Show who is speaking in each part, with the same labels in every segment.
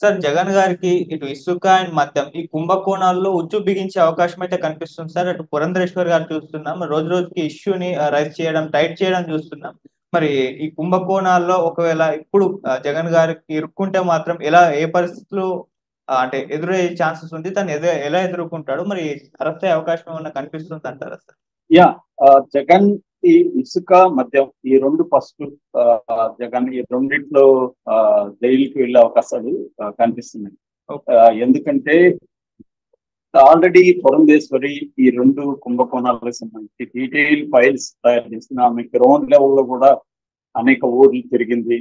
Speaker 1: Sir Jagan గారికి ఇటు ఇసుక అండ్ మద్యం ఈ కుంభకోణాల్లో ఉచ్చు బిగించే అవకాశం అయితే కనిపిస్తుంది సార్. అటు పురంధరేశ్వర్ గారు చూస్తున్నాం. రోజు రోజుకి ఇష్యూని రైజ్ చేయడం, టైట్ చేయడం చూస్తున్నాం. మరి ఈ కుంభకోణాల్లో ఒకవేళ ఇప్పుడు జగన్ గారికి ఇరుక్కుంటే మాత్రం ఏ పరిస్థితులు అంటే ఎదురయ్యే ఛాన్సెస్ ఉంది? తను ఎలా ఎదుర్కుంటాడు? మరి అరెస్ట్ అయ్యే అవకాశం ఏమన్నా కనిపిస్తుందంటారా సార్?
Speaker 2: యా జగన్ ఈ ఇసుక మద్యం ఈ రెండు ఫస్ట్ జగన్ ఈ రెండిట్లో జైలుకి వెళ్ళే అవకాశాలు కనిపిస్తున్నాయి. ఎందుకంటే ఆల్రెడీ పురంధేశ్వరి ఈ రెండు కుంభకోణాలకు సంబంధించి డీటెయిల్ ఫైల్స్ తయారు చేసిన ఆమె గ్రౌండ్ లెవెల్లో కూడా అనేక ఊర్లు తిరిగింది,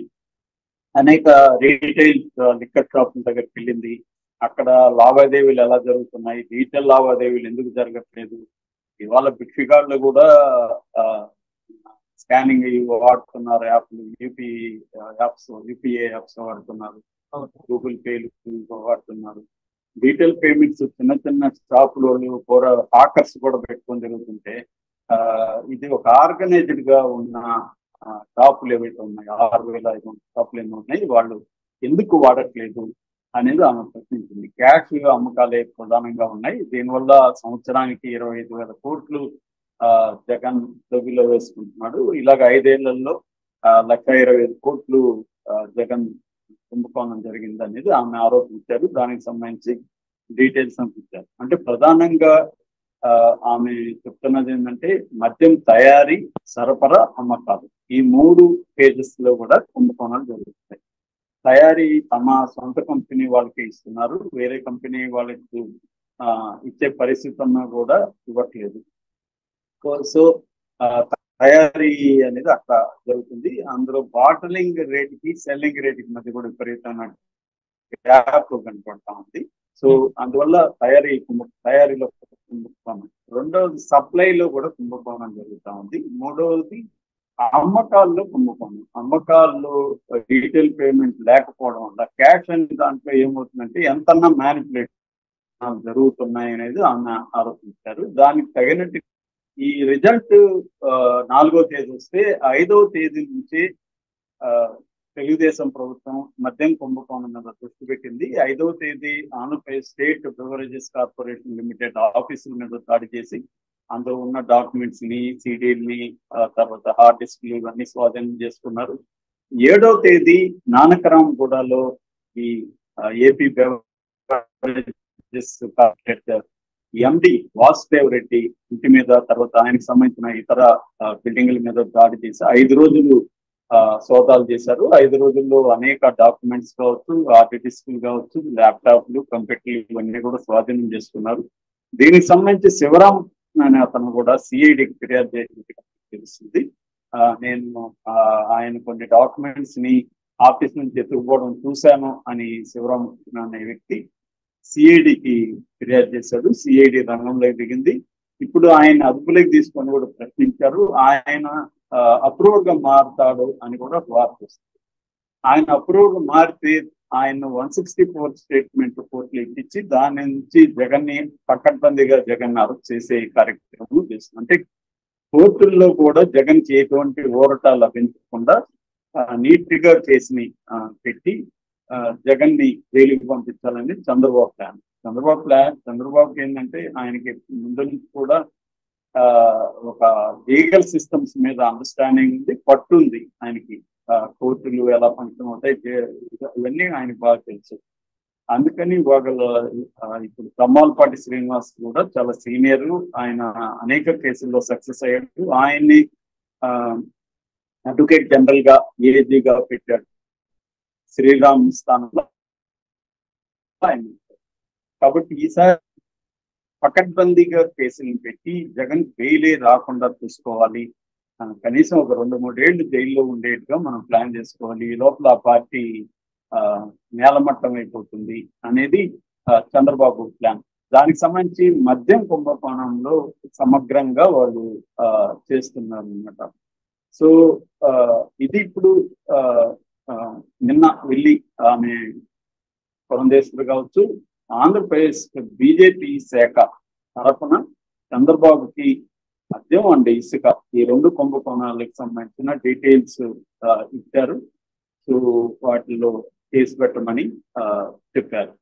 Speaker 2: అనేక రీటైల్ లిక్కర్ షాపుల దగ్గరికి వెళ్ళింది. అక్కడ లావాదేవీలు ఎలా జరుగుతున్నాయి, రీటైల్ లావాదేవీలు ఎందుకు జరగట్లేదు, ఇవాళ భిక్షగాళ్ళు కూడా స్కానింగ్ వాడుతున్నారు, యాప్లు యూపీఐ యాప్స్ వాడుతున్నారు, గూగుల్ పేలు వాడుతున్నారు. డీటెయిల్ పేమెంట్స్ చిన్న చిన్న షాపులు హాకర్స్ కూడా పెట్టుకొని జరుగుతుంటే ఇది ఒక ఆర్గనైజ్డ్ గా ఉన్న షాపులు ఏవైతే ఉన్నాయి 6,500 షాపులు ఎన్ని ఉన్నాయి, వాళ్ళు ఎందుకు వాడట్లేదు అనేది ఆమె ప్రశ్నించింది. క్యాష్ అమ్మకాలే ప్రధానంగా ఉన్నాయి. దీనివల్ల సంవత్సరానికి 25,000 కోట్లు జగన్ డబ్బులో వేసుకుంటున్నాడు. ఇలాగ 5 ఏళ్లలో 1,20,000 కోట్లు జగన్ కుంభకోణం జరిగింది అనేది ఆమె ఆరోపించారు. దానికి సంబంధించి డీటెయిల్స్ పంపించారు. అంటే ప్రధానంగా ఆమె చెప్తున్నది ఏంటంటే మద్యం తయారీ, సరఫరా, అమ్మకాలు ఈ 3 పేజెస్ లో కూడా కుంభకోణాలు జరుగుతాయి. తయారీ తమ సొంత కంపెనీ వాళ్ళకి ఇస్తున్నారు, వేరే కంపెనీ వాళ్ళకి ఇచ్చే పరిస్థితి ఉన్నా కూడా ఇవ్వట్లేదు. సో తయారీ అనేది అక్కడ జరుగుతుంది. అందులో బాటిలింగ్ రేటుకి సెల్లింగ్ రేటుకి మధ్య కూడా విపరీతమైన గ్యాప్ కనపడతా ఉంది. సో అందువల్ల తయారీలో కుంభకోణం, రెండవది సప్లైలో కూడా కుంభకోణం జరుగుతూ ఉంది. మూడవది అమ్మకాల్లో కుంభకోణం. అమ్మకాల్లో డీటెయిల్ పేమెంట్ లేకపోవడం వల్ల క్యాష్ అనే దాంట్లో ఏమవుతుందంటే ఎంతన్నా మ్యానిపులేట్ జరుగుతున్నాయి అనేది ఆమె ఆరోపించారు. దానికి తగినట్టు ఈ రిజల్ట్ 4వ తేదీ వస్తే 5వ తేదీ నుంచి తెలుగుదేశం ప్రభుత్వం మద్యం కుంభకోణం మీద దృష్టి పెట్టింది. 5వ తేదీ Andhra Pradesh state beverages corporation limited ఆఫీసుల మీద దాడి చేసి అందులో ఉన్న డాక్యుమెంట్స్ ని, సీడీల్ని, తర్వాత హార్డ్ డిస్క్లు ఇవన్నీ స్వాధీనం చేసుకున్నారు. 7వ తేదీ నానకరాంగూడలో ఈ ఏపీ బెవరేజెస్ కార్పొరేటర్ ఎండి వాసుదేవ్ రెడ్డి ఇంటి మీద, తర్వాత ఆయనకు సంబంధించిన ఇతర బిల్డింగ్ల మీద దాడి చేసి 5 రోజులు సోదాలు చేశారు. 5 రోజుల్లో అనేక డాక్యుమెంట్స్ కావచ్చు, హార్డ్ డిస్క్లు కావచ్చు, ల్యాప్టాప్లు, కంప్యూటర్లు ఇవన్నీ కూడా స్వాధీనం చేసుకున్నారు. దీనికి సంబంధించి శివరాం అనే అతను కూడా సిఐడికి ఫిర్యాదు చేసినట్టు తెలుస్తుంది. నేను ఆయన కొన్ని డాక్యుమెంట్స్ ని ఆఫీస్ నుంచి ఎత్తుకుపోవడం చూశాను అని శివరాం అనే వ్యక్తి సిఐడికి ఫిర్యాదు చేశాడు. సిఐడి రంగంలోకి దిగింది. ఇప్పుడు ఆయన అదుపులోకి తీసుకొని కూడా ప్రశ్నించారు. ఆయన అప్రూవర్ గా మారుతాడు అని కూడా వార్త వస్తుంది. ఆయన అప్రూవర్ గా మారితే ఆయన 164 స్టేట్మెంట్ కోర్టులు ఇచ్చి దాని నుంచి జగన్ ని పకడ్బందీగా జగన్ అరెస్ట్ చేసే కార్యక్రమం చేస్తుంది. అంటే కోర్టుల్లో కూడా జగన్ కి ఎటువంటి ఊరట లభించకుండా నీట్ గా కేసుని పెట్టి జగన్ ని జైలుకి పంపించాలని చంద్రబాబు ప్లాన్. చంద్రబాబుకి ఏంటంటే ఆయనకి ముందు నుంచి కూడా ఒక లీగల్ సిస్టమ్స్ మీద అండర్స్టాండింగ్ ఉంది, పట్టు ఉంది ఆయనకి. కోర్టులు ఎలా ఫంక్షన్ అవుతాయి ఇవన్నీ ఆయనకు బాగా తెలుసు. అందుకని ఇప్పుడు తమ్మాలపాటి శ్రీనివాస్ కూడా చాలా సీనియర్, ఆయన అనేక కేసుల్లో సక్సెస్ అయ్యాడు. ఆయన్ని అడ్వకేట్ జనరల్ గా ఏజీగా పెట్టాడు. శ్రీరామ్ స్థానంలో ఆయన. కాబట్టి ఈసారి పకడ్బందీగా కేసులను పెట్టి జగన్ బెయిలే రాకుండా చూసుకోవాలి, కనీసం ఒక 2-3 ఏళ్ళు జైల్లో ఉండేట్టుగా మనం ప్లాన్ చేసుకోవాలి. ఈ లోపల ఆ పార్టీ నేలమట్టం అయిపోతుంది అనేది చంద్రబాబు ప్లాన్. దానికి సంబంధించి మద్యం కుంభకోణంలో సమగ్రంగా వాళ్ళు చేస్తున్నారు అన్నమాట. సో ఇది ఇప్పుడు నిన్న వెళ్ళి ఆమె పురంధేశ్వరి కావచ్చు, ఆంధ్రప్రదేశ్ బీజేపీ శాఖ తరఫున చంద్రబాబుకి మద్యం అండ్ ఇసుక ఈ 2 కుంభకోణాలకు సంబంధించిన డీటెయిల్స్ ఇచ్చారు. సో వాటిలో కేసు పెట్టమని చెప్పారు.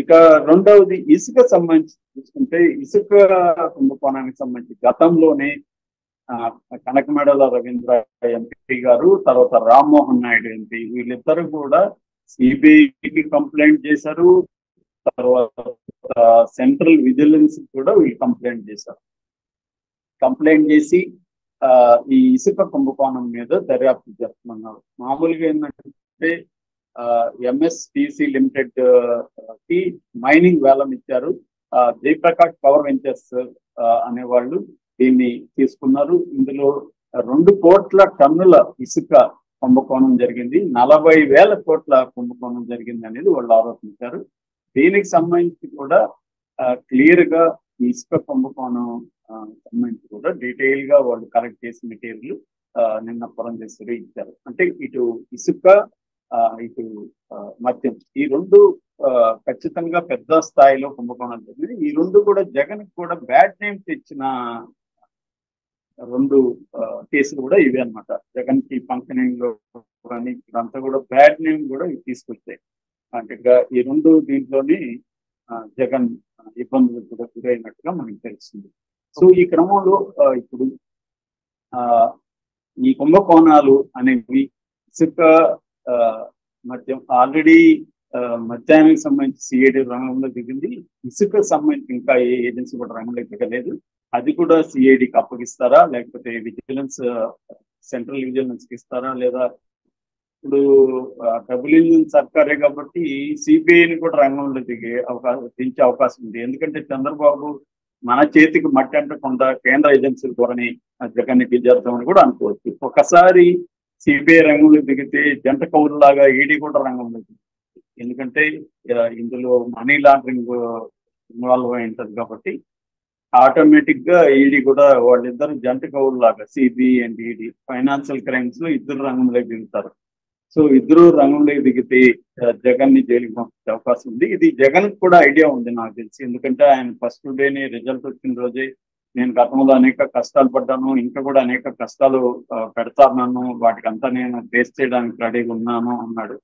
Speaker 2: ఇక రెండవది ఇసుక సంబంధించి చూసుకుంటే, ఇసుక కుంభకోణానికి సంబంధించి గతంలోనే కనకమేడల రవీంద్ర ఎంపీ గారు, తర్వాత రామ్మోహన్ నాయుడు ఎంపీ, వీళ్ళిద్దరు కూడా సిబిఐకి కంప్లైంట్ చేశారు. తర్వాత సెంట్రల్ విజిలెన్స్ కూడా వీళ్ళు కంప్లైంట్ చేశారు. కంప్లైంట్ చేసి ఈ ఇసుక కుంభకోణం మీద దర్యాప్తు చేస్తున్నారు. మామూలుగా ఏంటంటే ఎంఎస్టిసి లిమిటెడ్ కి మైనింగ్ వేలం ఇచ్చారు. జయప్రకాష్ పవర్ వెంచర్స్ అనేవాళ్ళు దీన్ని తీసుకున్నారు. ఇందులో 2 కోట్ల టన్నుల ఇసుక కుంభకోణం జరిగింది, 40,000 కోట్ల కుంభకోణం జరిగింది అనేది వాళ్ళు ఆరోపించారు. దీనికి సంబంధించి కూడా క్లియర్ గా ఇసుక కుంభకోణం సంబంధించి కూడా డీటెయిల్ గా వాళ్ళు కలెక్ట్ చేసిన మెటీరియల్ నిన్న పురంధేశ్వరి ఇచ్చారు. అంటే ఇటు ఇసుక ఇటు మద్యం, ఈ 2 ఖచ్చితంగా పెద్ద స్థాయిలో కుంభకోణం జరిగింది. ఈ 2 కూడా జగన్ కూడా బ్యాడ్ నేమ్ తెచ్చిన 2 కేసులు కూడా ఇవే అనమాట. జగన్ కి ఫంక్షనింగ్ లో కానీ ఇదంతా కూడా బ్యాడ్ నేమ్ కూడా తీసుకొచ్చాయి. అంటే ఈ 2 దీంట్లోని జగన్ ఇబ్బందులు కూడా గురైనట్టుగా మనకి తెలుస్తుంది. సో ఈ క్రమంలో ఇప్పుడు ఈ కుంభకోణాలు అనేవి ఇసుక మద్యం ఆల్రెడీ మద్యానికి సంబంధించి సిఐడి రంగంలో దిగింది. ఇసుక సంబంధించి ఇంకా ఏ ఏజెన్సీ కూడా రంగంలో దిగలేదు. అది కూడా సిఐడికి అప్పగిస్తారా, లేకపోతే విజిలెన్స్ సెంట్రల్ విజిలెన్స్ కి ఇస్తారా, లేదా ఇప్పుడు డబుల్ ఇంజిన్ సర్కారే కాబట్టి సిబిఐని కూడా రంగంలో దించే అవకాశం ఉంది. ఎందుకంటే చంద్రబాబు మన చేతికి మట్టి అంటకుండా కేంద్ర ఏజెన్సీల ద్వారానే జగన్ని దిగేద్దామని కూడా అనుకోవచ్చు. ఒకసారి సిబిఐ రంగంలో దిగితే జంట కౌరులాగా ఈడీ కూడా రంగంలో దిగుతుంది. ఎందుకంటే ఇందులో మనీ లాండరింగ్ ఇన్వాల్వ్ అయి ఉంటుంది కాబట్టి ఆటోమేటిక్ గా ఈడీ కూడా వాళ్ళిద్దరు జంట కౌరులాగా CBI and ED financial crimes లో ఇద్దరు రంగంలోకి దిగుతారు. సో ఇద్దరు రంగంలోకి దిగితే జగన్ ని జైలుకి పంపించే అవకాశం ఉంది. ఇది జగన్ కూడా ఐడియా ఉంది నాకు తెలిసి. ఎందుకంటే ఆయన ఫస్ట్ డేని రిజల్ట్ వచ్చిన రోజే నేను గతంలో అనేక కష్టాలు పడ్డాను, ఇంకా కూడా అనేక కష్టాలు పెడతాను, వాటికంతా నేను ఫేస్ చేయడానికి రెడీగా ఉన్నాను అన్నాడు.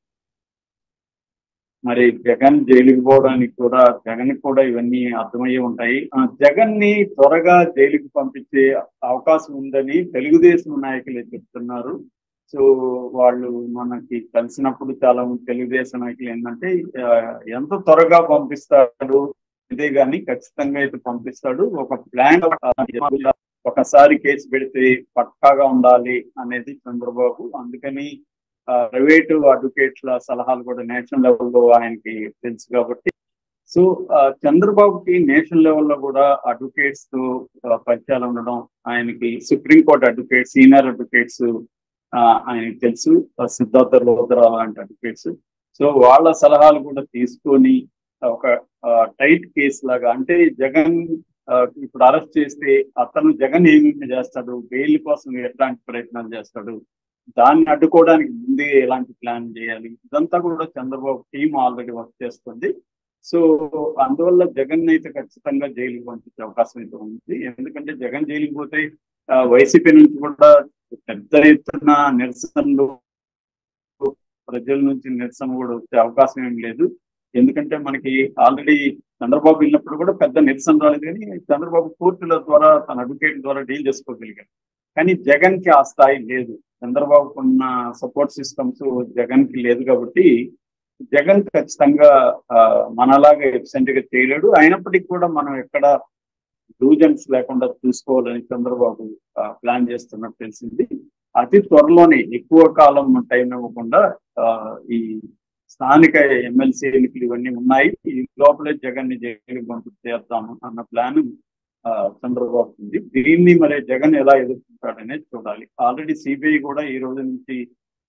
Speaker 2: మరి జగన్ జైలుకి పోవడానికి కూడా జగన్ కూడా ఇవన్నీ అర్థమయ్యే ఉంటాయి. జగన్ ని త్వరగా జైలుకి పంపించే అవకాశం ఉందని తెలుగుదేశం నాయకులే చెప్తున్నారు. సో వాళ్ళు మనకి కలిసినప్పుడు చాలా మంది తెలుగుదేశం నాయకులు ఏంటంటే ఎంత త్వరగా పంపిస్తాడు ఇదే గాని ఖచ్చితంగా అయితే పంపిస్తాడు. ఒక ప్లాన్ ఒకసారి కేసు పెడితే పక్కాగా ఉండాలి అనేది చంద్రబాబు. అందుకని ప్రైవేటు అడ్వకేట్ల సలహాలు కూడా నేషనల్ లెవెల్లో ఆయనకి తెలుసు కాబట్టి, సో చంద్రబాబుకి నేషనల్ లెవెల్లో కూడా అడ్వకేట్స్ తో పరిచయాలు ఉండడం, ఆయనకి సుప్రీంకోర్టు అడ్వకేట్స్, సీనియర్ అడ్వకేట్స్ ఆయనకి తెలుసు, సిద్ధార్థ లోధరా లాంటి అడ్వకేట్స్. సో వాళ్ళ సలహాలు కూడా తీసుకొని ఒక టైట్ కేసు లాగా, అంటే జగన్ ఇప్పుడు అరెస్ట్ చేస్తే అతను జగన్ ఏమేమి చేస్తాడు, బెయిల్ కోసం ఎట్లాంటి ప్రయత్నాలు చేస్తాడు, దాన్ని అడ్డుకోవడానికి ముందే ఎలాంటి ప్లాన్ చేయాలి, ఇదంతా కూడా చంద్రబాబు టీం ఆల్రెడీ వర్క్ చేస్తుంది. సో అందువల్ల జగన్ అయితే ఖచ్చితంగా జైలుకి పంపించే అవకాశం అయితే ఉంది. ఎందుకంటే జగన్ జైలుకి పోతే వైసీపీ నుంచి కూడా పెద్ద ఎత్తున నిరసనలు, ప్రజల నుంచి నిరసన కూడా వచ్చే అవకాశం ఏం లేదు. ఎందుకంటే మనకి ఆల్రెడీ చంద్రబాబు వెళ్ళినప్పుడు కూడా పెద్ద నిరసన రాలేదు, కానీ చంద్రబాబు కోర్టుల ద్వారా తన అడ్వకేట్ ద్వారా డీల్ చేసుకోగలిగారు. కానీ జగన్ కి ఆ స్థాయి లేదు. చంద్రబాబుకు ఉన్న సపోర్ట్ సిస్టమ్స్ జగన్ కి లేదు కాబట్టి జగన్ ఖచ్చితంగా మనలాగా ఎబ్సెంట్ గా చేయలేడు. అయినప్పటికీ కూడా మనం ఎక్కడ లూజన్స్ లేకుండా చూసుకోవాలని చంద్రబాబు ప్లాన్ చేస్తున్నట్టు తెలిసింది. అతి త్వరలోనే, ఎక్కువ కాలం టైం ఇవ్వకుండా ఈ స్థానిక ఎమ్మెల్సీ ఎన్నికలు ఇవన్నీ ఉన్నాయి, ఈ లోపలే జగన్ ని జైలుకి పంపించేద్దాము అన్న ప్లాన్ చంద్రబాబు ఉంది. దీన్ని మరి జగన్ ఎలా ఎదుర్కొంటాడనేది చూడాలి. ఆల్రెడీ సిబిఐ కూడా ఈ రోజు నుంచి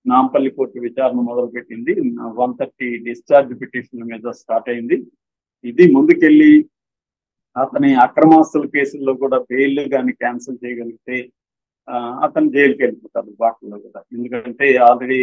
Speaker 2: నాంపల్లి కోర్టు విచారణ మొదలుపెట్టింది. 130 డిశ్చార్జ్ పిటిషన్ల మీద స్టార్ట్ అయింది. ఇది ముందుకెళ్ళి అతని అక్రమాస్తుల కేసుల్లో కూడా బెయిల్ కానీ క్యాన్సిల్ చేయగలిగితే అతను జైలుకి వెళ్ళిపోతాడు బాటలో కూడా. ఎందుకంటే ఆల్రెడీ